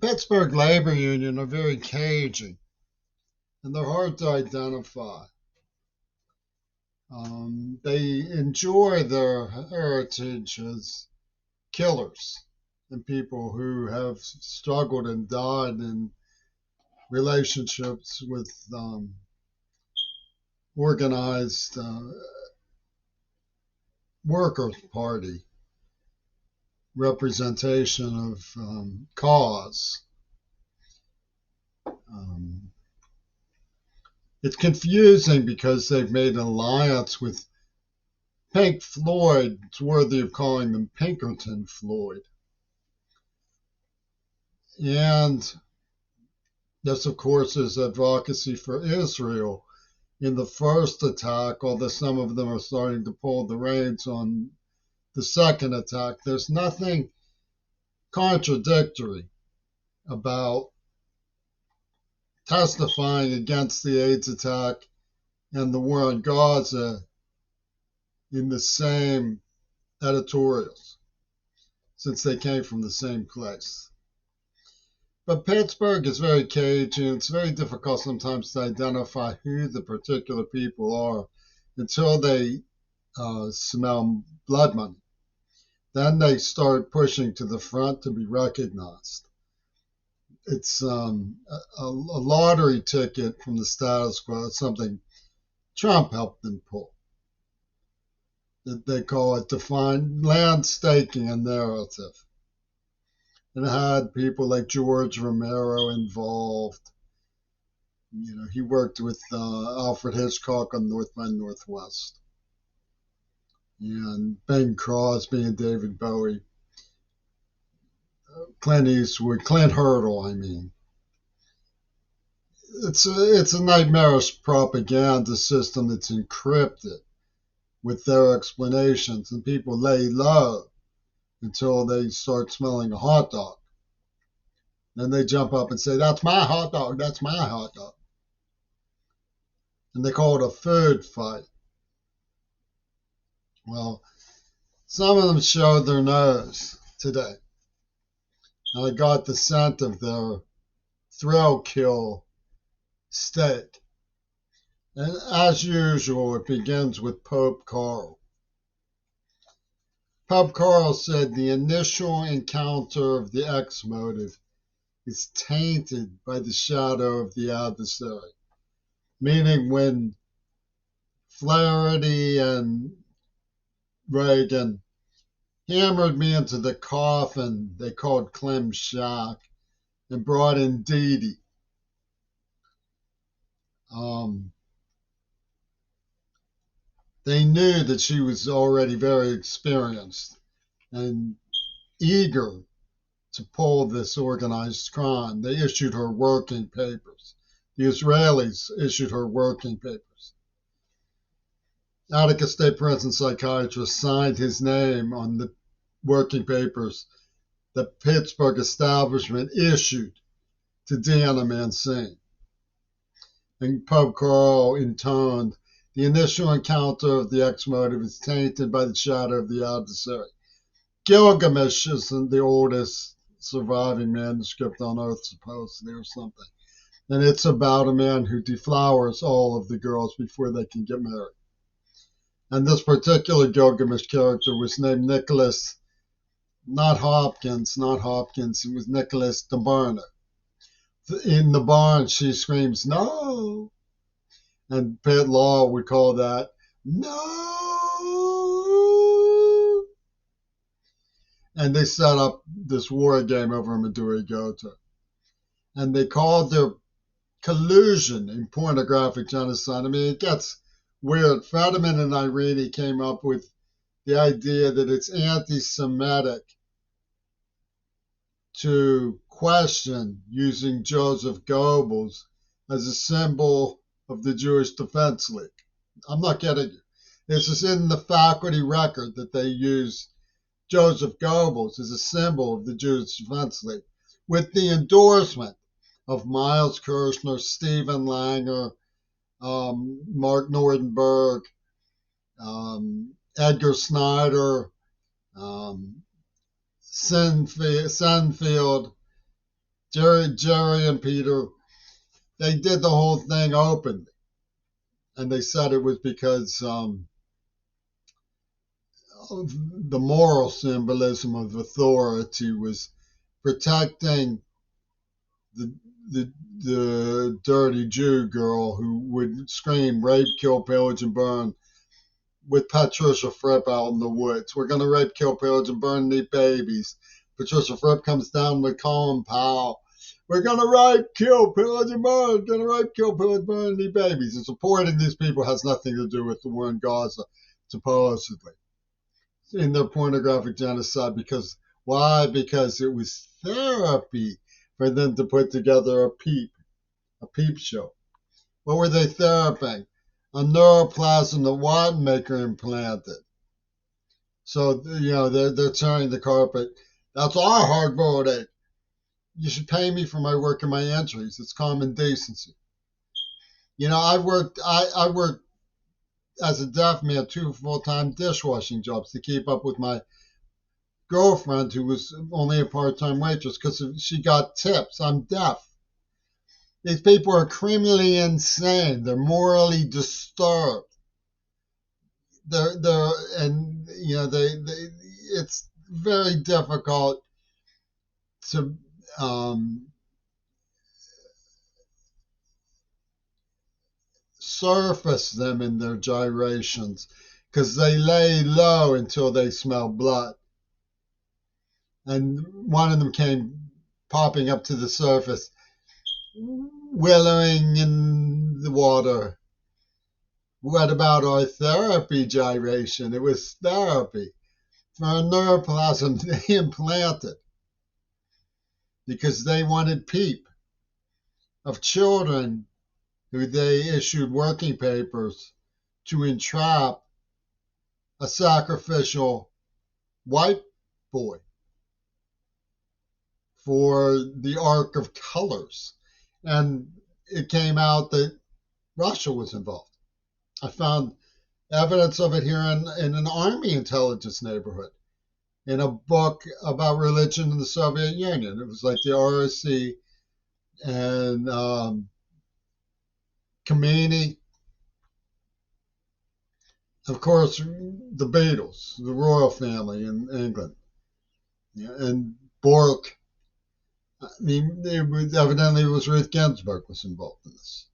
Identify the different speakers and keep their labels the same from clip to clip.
Speaker 1: Pittsburgh labor union are very cagey, and they're hard to identify. They enjoy their heritage as killers and people who have struggled and died in relationships with organized workers' party representation of cause. Um, it's confusing because they've made an alliance with Pink Floyd. It's worthy of calling them Pinkerton Floyd. And this, of course, is advocacy for Israel. In the first attack, although some of them are starting to pull the reins on the second attack, there's nothing contradictory about testifying against the AIDS attack and the war on Gaza in the same editorials, since they came from the same place. But Pittsburgh is very cagey, and it's very difficult sometimes to identify who the particular people are until they smell blood money. Then they start pushing to the front to be recognized. It's a lottery ticket from the status quo. It's something Trump helped them pull. They call it defined land staking a narrative. And it had people like George Romero involved. You know, he worked with Alfred Hitchcock on North by Northwest. And Bing Crosby and David Bowie. Clint Eastwood, Clint Hurdle, I mean. It's a nightmarish propaganda system that's encrypted with their explanations, and people lay low until they start smelling a hot dog. Then they jump up and say, "That's my hot dog, that's my hot dog." And they call it a food fight. Well, some of them showed their nose today. And I got the scent of their thrill kill steak. And as usual, it begins with Pope Carl. Pope Carl said the initial encounter of the X motive is tainted by the shadow of the adversary. Meaning when Flaherty and Reagan hammered me into the coffin they called Clem Shack and brought in Dee Dee. They knew that she was already very experienced and eager to pull this organized crime. They issued her working papers. The Israelis issued her working papers. Attica State Prison psychiatrist signed his name on the working papers the Pittsburgh establishment issued to Deanna Mancini. And Pope Carl intoned, the initial encounter of the X motive is tainted by the shadow of the adversary. Gilgamesh isn't the oldest surviving manuscript on earth, supposedly, or something. And it's about a man who deflowers all of the girls before they can get married. And this particular Gilgamesh character was named Nicholas, not Hopkins, it was Nicholas DeBarno. In the barn, she screams, "No!" And Pitt Law would call that, "No!" And they set up this war game over Maduri Gota. And they called their collusion in pornographic genocide. I mean, it gets weird. Fetterman and Irene came up with the idea that it's anti-Semitic to question using Joseph Goebbels as a symbol of the Jewish Defense League. I'm not kidding you. This is in the faculty record that they use Joseph Goebbels as a symbol of the Jewish Defense League, with the endorsement of Miles Kirshner, Stephen Langer, Mark Nordenberg, Edgar Snyder, Senfield, Jerry and Peter, they did the whole thing openly. And they said it was because of the moral symbolism of authority was protecting the, the dirty Jew girl who would scream, rape, kill, pillage, and burn with Patricia Fripp out in the woods. We're going to rape, kill, pillage, and burn these babies. Patricia Fripp comes down with Colin Powell. We're going to rape, kill, pillage, and burn. Going to rape, kill, pillage, burn these babies. And supporting these people has nothing to do with the war in Gaza, supposedly, in their pornographic genocide. Because why? Because it was therapy for them to put together a peep show. What were they therapying? A neuroplasm that Wattenmaker implanted. So, they're tearing the carpet. That's our hard voting. You should pay me for my work and my entries. It's common decency. I worked as a deaf man 2 full-time dishwashing jobs to keep up with my girlfriend who was only a part-time waitress because she got tips. I'm deaf. These people are criminally insane. They're morally disturbed. It's very difficult to surface them in their gyrations because they lay low until they smell blood. And one of them came popping up to the surface, wallowing in the water. What about our therapy gyration? It was therapy for a neuroplasm they implanted because they wanted PEEP of children who they issued working papers to entrap a sacrificial white boy for the Ark of Colors. And it came out that Russia was involved. I found evidence of it here in an army intelligence neighborhood in a book about religion in the Soviet Union. It was like the ROC and Khomeini. Of course, the Beatles, the royal family in England, and Bork. I mean, evidently it was Ruth Ginsburg was involved in this.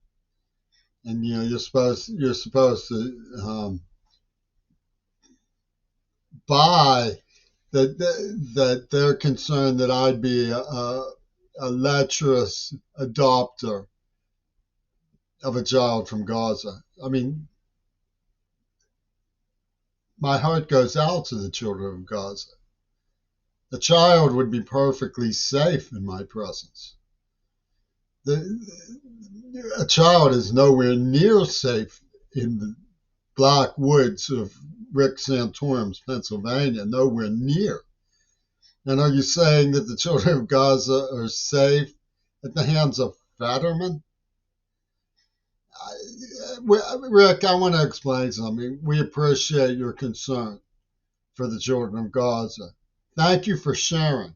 Speaker 1: And you're supposed to buy that they're concerned that I'd be a lecherous adopter of a child from Gaza. I mean, my heart goes out to the children of Gaza. The child would be perfectly safe in my presence. A child is nowhere near safe in the black woods of Rick Santorum's Pennsylvania, nowhere near. And are you saying that the children of Gaza are safe at the hands of Fetterman? Rick, I want to explain something. We appreciate your concern for the children of Gaza. Thank you for sharing.